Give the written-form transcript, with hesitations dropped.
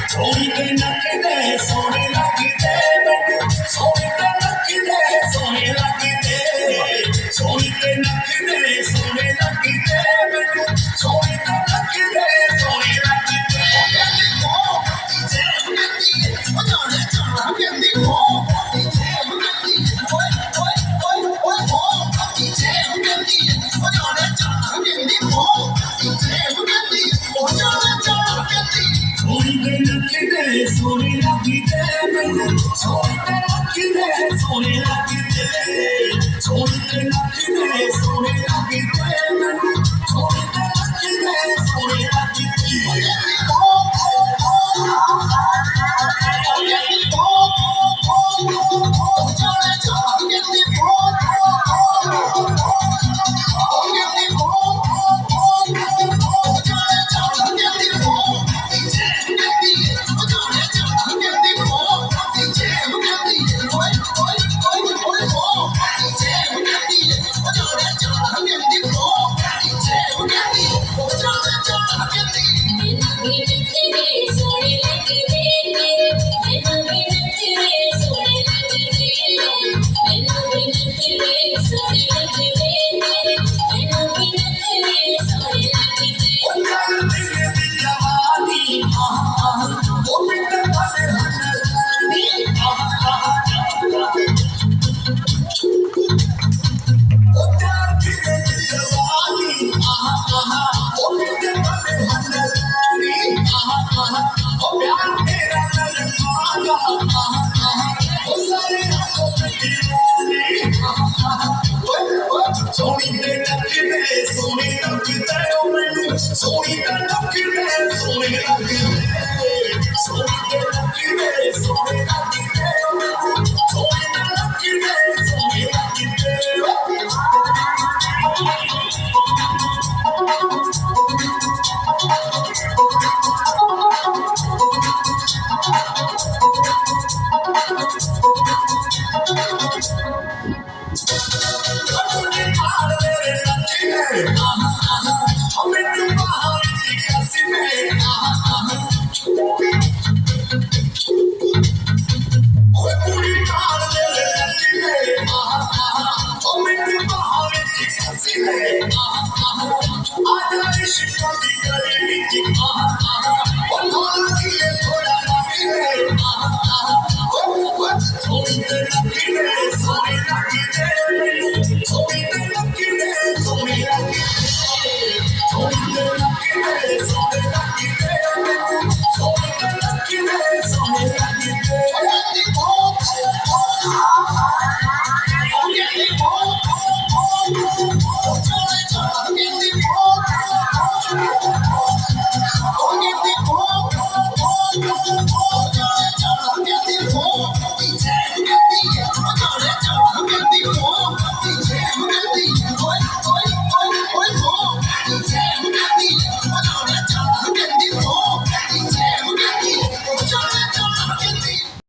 ਸੋਹਣੀ ਤੇ ਨੱਚਦੇ ਸੋਹਣੇ ਲੱਗਦੇ ਮੈਨੂੰ ਸੋਹਣੀ ਤੇ ਨੱਚਦੇ ਸੋਹਣੇ ਲੱਗਦੇ ਸੋਹਣੀ ਤੇ ਨੱਚਦੇ ਸੋਹਣੇ ਲੱਗਦੇ ਮੈਨੂੰ ਸੋਹਣੀ ਤੇ ਨੱਚਦੇ ਸੋਹਣੇ ਲੱਗਦੇ ਸੋਹਣੀ ਤੇ ਨੱਚਦੇ ਸੋਹਣੇ ਲੱਗਦੇ ਮੈਨੂੰ ਸੋਹਣੀ ਤੇ ਨੱਚਦੇ ਸੋਹਣੇ ਲੱਗਦੇ ਸੋਹਣੀ ਤੇ ਨੱਚਦੇ ਸੋਹਣੇ ਲੱਗਦੇ ਮੈਨੂੰ ਸੋਹਣੀ ਤੇ ਨੱਚਦੇ ਸੋਹਣੇ ਲੱਗਦੇ ਸੋਹਣੀ ਤੇ ਨੱਚਦੇ ਸੋਹਣੇ ਲੱਗਦੇ ਮੈਨੂੰ ਸੋਹਣੀ ਤੇ ਨੱਚਦੇ ਸੋਹਣੇ ਲੱਗਦੇ ਸੋਹਣੀ ਤੇ ਨੱਚਦੇ ਸੋਹਣੇ ਲੱਗਦੇ ਮੈਨੂੰ ਸੋਹਣੀ ਤੇ ਨੱਚਦੇ ਸੋਹਣੇ ਲੱਗਦੇ Oh,